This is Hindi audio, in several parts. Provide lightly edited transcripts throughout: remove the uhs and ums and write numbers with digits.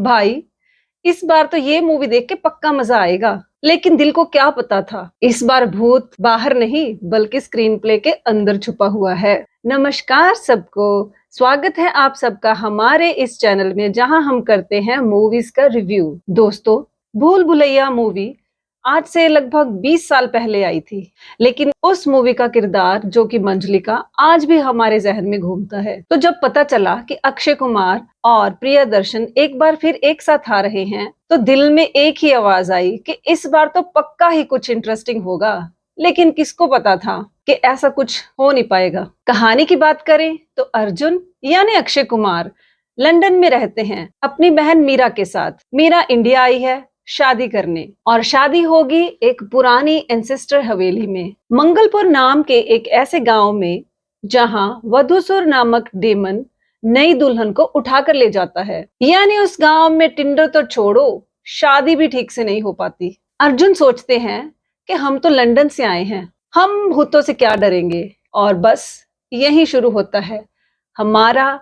भाई, इस बार तो ये मूवी देख के पक्का मजा आएगा। लेकिन दिल को क्या पता था, इस बार भूत बाहर नहीं बल्कि स्क्रीन प्ले के अंदर छुपा हुआ है। नमस्कार सबको, स्वागत है आप सबका हमारे इस चैनल में जहां हम करते हैं मूवीज का रिव्यू। दोस्तों, भूल भुलैया मूवी आज से लगभग 20 साल पहले आई थी, लेकिन उस मूवी का किरदार जो कि मंजलिका आज भी हमारे जहन में घूमता है। तो जब पता चला कि अक्षय कुमार और प्रियदर्शन एक बार फिर एक साथ आ रहे हैं, तो दिल में एक ही आवाज आई कि इस बार तो पक्का ही कुछ इंटरेस्टिंग होगा। लेकिन किसको पता था कि ऐसा कुछ हो नहीं पाएगा। कहानी की बात करें तो अर्जुन यानी अक्षय कुमार लंदन में रहते हैं अपनी बहन मीरा के साथ। मीरा इंडिया आई है शादी करने, और शादी होगी एक पुरानी एंसेस्टर हवेली में, मंगलपुर नाम के एक ऐसे गांव में जहां वधूसुर नामक डेमन नई दुल्हन को उठाकर ले जाता है। यानी उस गांव में टिंडर तो छोड़ो, शादी भी ठीक से नहीं हो पाती। अर्जुन सोचते हैं कि हम तो लंदन से आए हैं, हम भूतों से क्या डरेंगे। और बस यही शुरू होता है हमारा,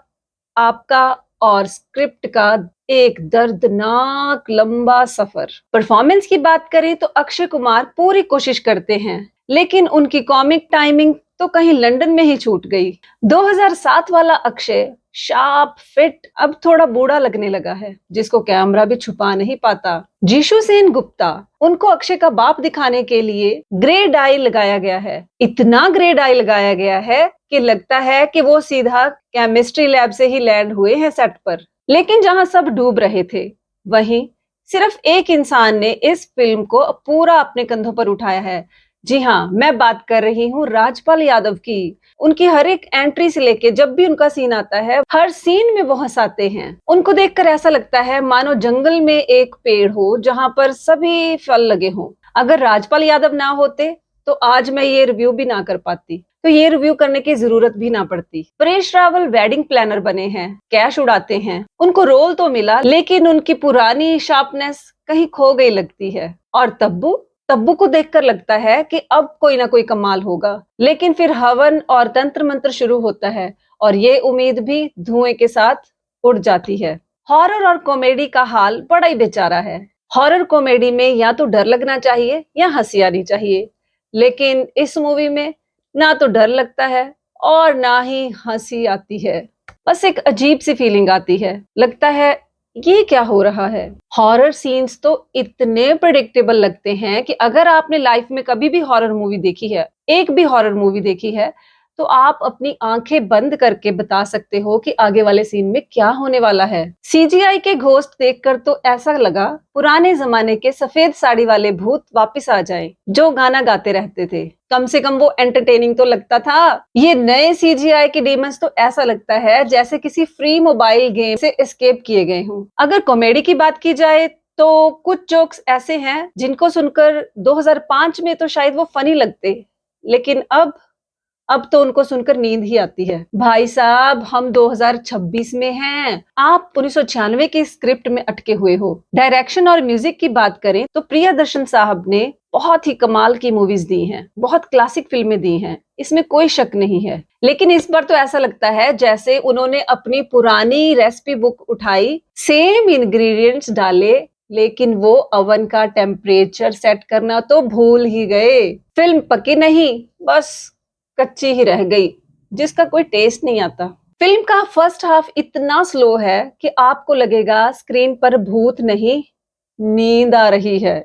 आपका और स्क्रिप्ट का एक दर्दनाक लंबा सफर। परफॉर्मेंस की बात करें तो अक्षय कुमार पूरी कोशिश करते हैं, लेकिन उनकी कॉमिक टाइमिंग तो कहीं लंदन में ही छूट गई। 2007 वाला अक्षय शार्प फिट अब थोड़ा बूढ़ा लगने लगा है, जिसको कैमरा भी छुपा नहीं पाता। जीशु सेन गुप्ता, उनको अक्षय का बाप दिखाने के लिए ग्रे डाई लगाया गया है। इतना ग्रे डाई लगाया गया है कि लगता है कि वो सीधा केमिस्ट्री लैब से ही लैंड हुए हैं सेट पर। लेकिन जहां सब डूब रहे थे, वहीं सिर्फ एक इंसान ने इस फिल्म को पूरा अपने कंधों पर उठाया है। जी हाँ, मैं बात कर रही हूँ राजपाल यादव की। उनकी हर एक एंट्री से लेके जब भी उनका सीन आता है, हर सीन में वो हंसाते हैं। उनको देखकर ऐसा लगता है मानो जंगल में एक पेड़ हो जहां पर सभी फल लगे हों। अगर राजपाल यादव ना होते तो आज मैं ये रिव्यू भी ना कर पाती, तो ये रिव्यू करने की जरूरत भी ना पड़ती। परेश रावल वेडिंग प्लानर बने हैं, कैश उड़ाते हैं। उनको रोल तो मिला, लेकिन उनकी पुरानी शार्पनेस कहीं खो गई लगती है। और तब्बू तब्बू को देखकर लगता है कि अब कोई ना कोई कमाल होगा, लेकिन फिर हवन और तंत्र मंत्र शुरू होता है और ये उम्मीद भी धुएं के साथ उड़ जाती है। हॉरर और कॉमेडी का हाल बड़ा ही बेचारा है। हॉरर कॉमेडी में या तो डर लगना चाहिए या हंसी आनी चाहिए, लेकिन इस मूवी में ना तो डर लगता है और ना ही हंसी आती है। बस एक अजीब सी फीलिंग आती है, लगता है ये क्या हो रहा है। हॉरर सीन्स तो इतने प्रेडिक्टेबल लगते हैं कि अगर आपने लाइफ में कभी भी हॉरर मूवी देखी है, एक भी हॉरर मूवी देखी है, तो आप अपनी आंखें बंद करके बता सकते हो कि आगे वाले सीन में क्या होने वाला है। सीजीआई के घोस्ट देखकर तो ऐसा लगा पुराने जमाने के सफेद साड़ी वाले भूत वापस आ जाएं, जो गाना गाते रहते थे। कम से कम वो एंटरटेनिंग तो लगता था। ये नए सीजीआई के डीमंस तो ऐसा लगता है जैसे किसी फ्री मोबाइल गेम से एस्केप किए गए हों। अगर कॉमेडी की बात की जाए तो कुछ जोक्स ऐसे हैं जिनको सुनकर 2005 में तो शायद वो फनी लगते, लेकिन अब तो उनको सुनकर नींद ही आती है। भाई साहब, हम 2026 में हैं, आप 1996 की स्क्रिप्ट में अटके हुए हो। डायरेक्शन और म्यूजिक की बात करें तो प्रियदर्शन साहब ने बहुत ही कमाल की मूवीज दी हैं, बहुत क्लासिक फिल्में दी हैं, इसमें कोई शक नहीं है। लेकिन इस बार तो ऐसा लगता है जैसे उन्होंने अपनी पुरानी रेसिपी बुक उठाई, सेम इंग्रेडिएंट्स डाले, लेकिन वो ओवन का टेम्परेचर सेट करना तो भूल ही गए। फिल्म पकी नहीं, बस कच्ची ही रह गई, जिसका कोई टेस्ट नहीं आता। फिल्म का फर्स्ट हाफ इतना स्लो है कि आपको लगेगा स्क्रीन पर भूत नहीं, नींद आ रही है।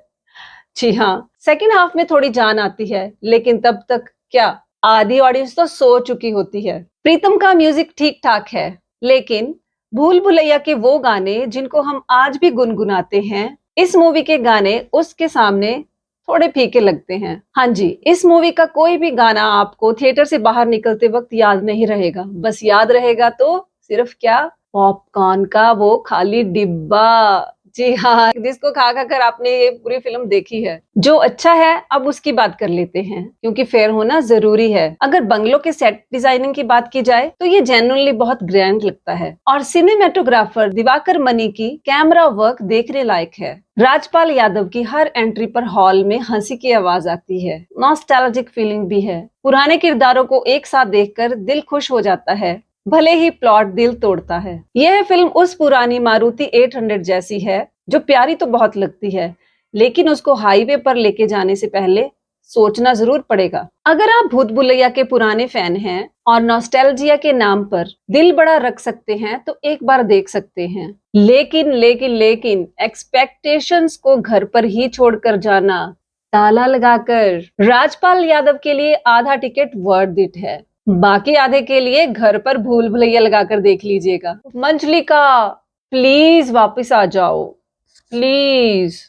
जी हाँ, सेकेंड हाफ में थोड़ी जान आती है, लेकिन तब तक क्या, आधी ऑडियंस तो सो चुकी होती है। प्रीतम का म्यूजिक ठीक ठाक है, लेकिन भूल भुलैया के वो गाने जिनको हम आज भी गुनगुनाते हैं, इस मूवी के गाने उसके सामने थोड़े फीके लगते हैं। हाँ जी, इस मूवी का कोई भी गाना आपको थिएटर से बाहर निकलते वक्त याद नहीं रहेगा। बस याद रहेगा तो सिर्फ क्या, पॉपकॉर्न का वो खाली डिब्बा। जी हाँ, जिसको खा खा कर आपने ये पूरी फिल्म देखी है। जो अच्छा है अब उसकी बात कर लेते हैं, क्योंकि फेयर होना जरूरी है। अगर बंगलों के सेट डिजाइनिंग की बात की जाए तो ये जेन्युइनली बहुत ग्रैंड लगता है, और सिनेमेटोग्राफर दिवाकर मनी की कैमरा वर्क देखने लायक है। राजपाल यादव की हर एंट्री पर हॉल में हंसी की आवाज आती है, नॉस्टैल्जिक फीलिंग भी है। पुराने किरदारों को एक साथ देखकर दिल खुश हो जाता है। भले ही प्लॉट दिल तोड़ता है। यह फिल्म उस पुरानी मारुति 800 जैसी है जो प्यारी तो बहुत लगती है, लेकिन उसको हाईवे पर लेके जाने से पहले सोचना जरूर पड़ेगा। अगर आप भूत भुलैया के पुराने फैन हैं और नॉस्टैल्जिया के नाम पर दिल बड़ा रख सकते हैं तो एक बार देख सकते हैं। लेकिन एक्सपेक्टेशंस को घर पर ही छोड़कर जाना, ताला लगाकर। राजपाल यादव के लिए आधा टिकट वर्थ इट है, बाकी आधे के लिए घर पर भूल भुलैया लगाकर देख लीजिएगा। मंजलिका, प्लीज वापस आ जाओ, प्लीज।